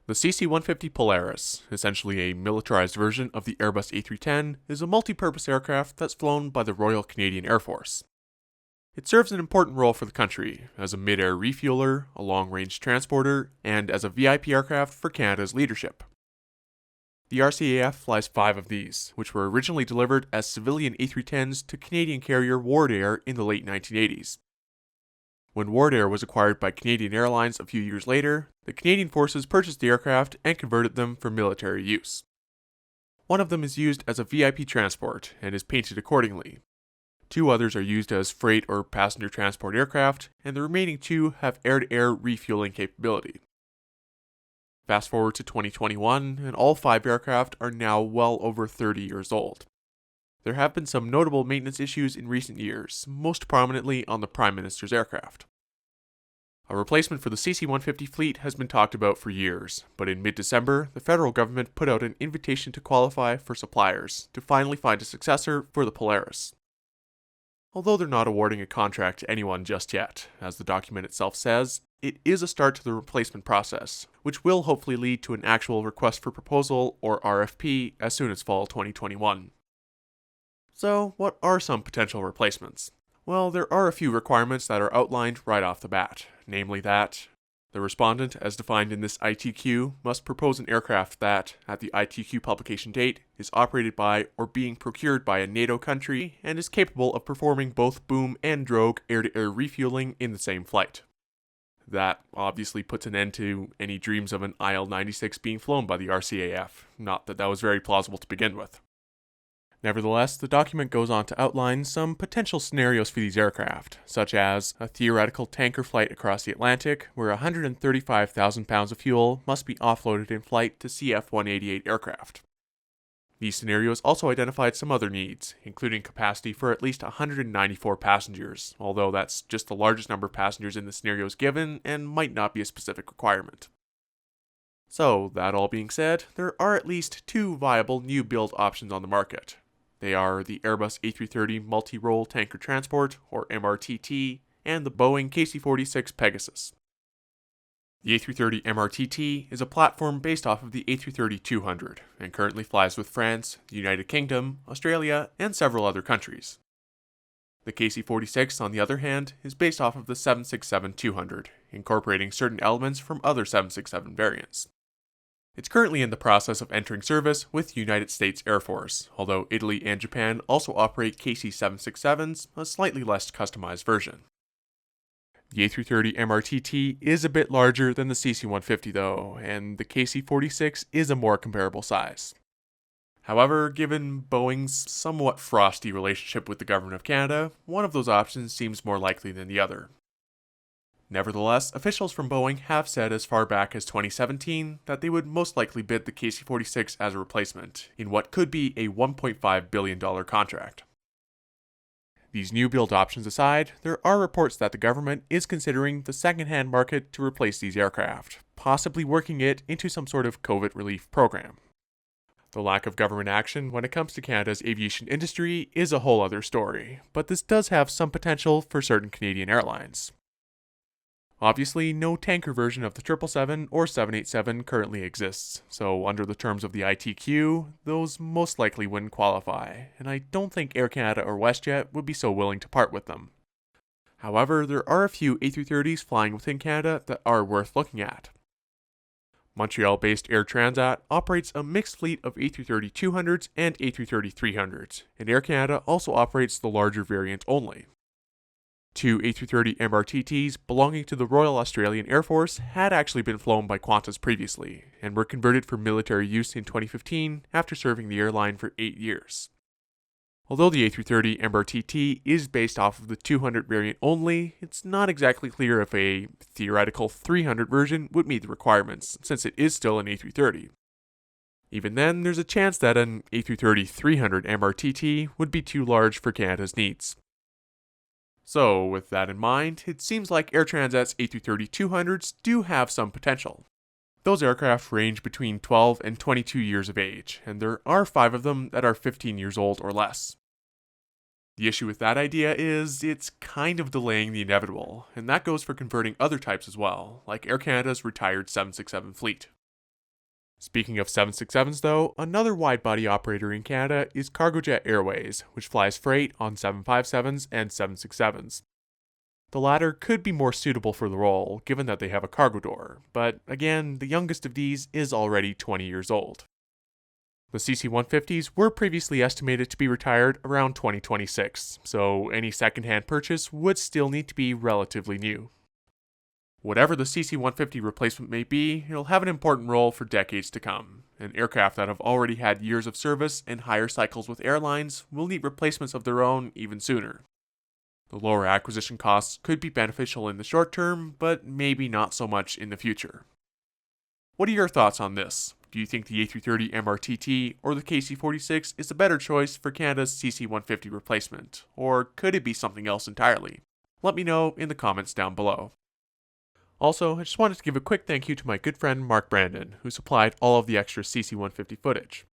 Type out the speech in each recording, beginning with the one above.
The CC-150 Polaris, essentially a militarized version of the Airbus A310, is a multi-purpose aircraft that's flown by the Royal Canadian Air Force. It serves an important role for the country, as a mid-air refueler, a long-range transporter, and as a VIP aircraft for Canada's leadership. The RCAF flies 5 of these, which were originally delivered as civilian A310s to Canadian carrier Wardair in the late 1980s. When Wardair was acquired by Canadian Airlines a few years later, the Canadian forces purchased the aircraft and converted them for military use. One of them is used as a VIP transport and is painted accordingly. 2 others are used as freight or passenger transport aircraft, and the remaining 2 have air-to-air refueling capability. Fast forward to 2021, and all 5 aircraft are now well over 30 years old. There have been some notable maintenance issues in recent years, most prominently on the Prime Minister's aircraft. A replacement for the CC-150 fleet has been talked about for years, but in mid-December, the federal government put out an invitation to qualify for suppliers to finally find a successor for the Polaris. Although they're not awarding a contract to anyone just yet, as the document itself says, it is a start to the replacement process, which will hopefully lead to an actual request for proposal, or RFP, as soon as fall 2021. So, what are some potential replacements? Well, there are a few requirements that are outlined right off the bat, namely that the respondent, as defined in this ITQ, must propose an aircraft that, at the ITQ publication date, is operated by or being procured by a NATO country and is capable of performing both boom and drogue air-to-air refueling in the same flight. That obviously puts an end to any dreams of an IL-96 being flown by the RCAF, not that was very plausible to begin with. Nevertheless, the document goes on to outline some potential scenarios for these aircraft, such as a theoretical tanker flight across the Atlantic, where 135,000 pounds of fuel must be offloaded in flight to CF-188 aircraft. These scenarios also identified some other needs, including capacity for at least 194 passengers, although that's just the largest number of passengers in the scenarios given and might not be a specific requirement. So, that all being said, there are at least 2 viable new build options on the market. They are the Airbus A330 Multi-Role Tanker Transport, or MRTT, and the Boeing KC-46 Pegasus. The A330 MRTT is a platform based off of the A330-200, and currently flies with France, the United Kingdom, Australia, and several other countries. The KC-46, on the other hand, is based off of the 767-200, incorporating certain elements from other 767 variants. It's currently in the process of entering service with the United States Air Force, although Italy and Japan also operate KC-767s, a slightly less customized version. The A330 MRTT is a bit larger than the CC-150 though, and the KC-46 is a more comparable size. However, given Boeing's somewhat frosty relationship with the Government of Canada, one of those options seems more likely than the other. Nevertheless, officials from Boeing have said as far back as 2017 that they would most likely bid the KC-46 as a replacement, in what could be a $1.5 billion contract. These new build options aside, there are reports that the government is considering the second-hand market to replace these aircraft, possibly working it into some sort of COVID relief program. The lack of government action when it comes to Canada's aviation industry is a whole other story, but this does have some potential for certain Canadian airlines. Obviously, no tanker version of the 777 or 787 currently exists, so under the terms of the ITQ, those most likely wouldn't qualify, and I don't think Air Canada or WestJet would be so willing to part with them. However, there are a few A330s flying within Canada that are worth looking at. Montreal-based Air Transat operates a mixed fleet of A330-200s and A330-300s, and Air Canada also operates the larger variant only. 2 A330 MRTTs belonging to the Royal Australian Air Force had actually been flown by Qantas previously, and were converted for military use in 2015 after serving the airline for 8 years. Although the A330 MRTT is based off of the 200 variant only, it's not exactly clear if a theoretical 300 version would meet the requirements, since it is still an A330. Even then, there's a chance that an A330-300 MRTT would be too large for Canada's needs. So, with that in mind, it seems like Air Transat's A330-200s do have some potential. Those aircraft range between 12 and 22 years of age, and there are 5 of them that are 15 years old or less. The issue with that idea is it's kind of delaying the inevitable, and that goes for converting other types as well, like Air Canada's retired 767 fleet. Speaking of 767s though, another wide-body operator in Canada is Cargojet Airways, which flies freight on 757s and 767s. The latter could be more suitable for the role, given that they have a cargo door, but again, the youngest of these is already 20 years old. The CC-150s were previously estimated to be retired around 2026, so any second-hand purchase would still need to be relatively new. Whatever the CC-150 replacement may be, it'll have an important role for decades to come, and aircraft that have already had years of service and higher cycles with airlines will need replacements of their own even sooner. The lower acquisition costs could be beneficial in the short term, but maybe not so much in the future. What are your thoughts on this? Do you think the A330 MRTT or the KC-46 is a better choice for Canada's CC-150 replacement, or could it be something else entirely? Let me know in the comments down below. Also, I just wanted to give a quick thank you to my good friend Mark Brandon, who supplied all of the extra CC-150 footage.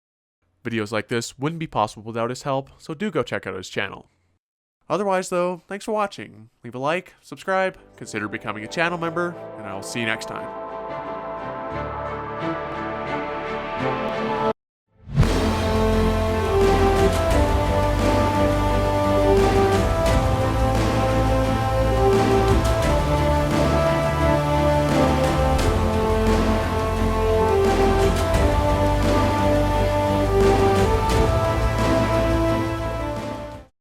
Videos like this wouldn't be possible without his help, so do go check out his channel. Otherwise though, thanks for watching. Leave a like, subscribe, consider becoming a channel member, and I will see you next time.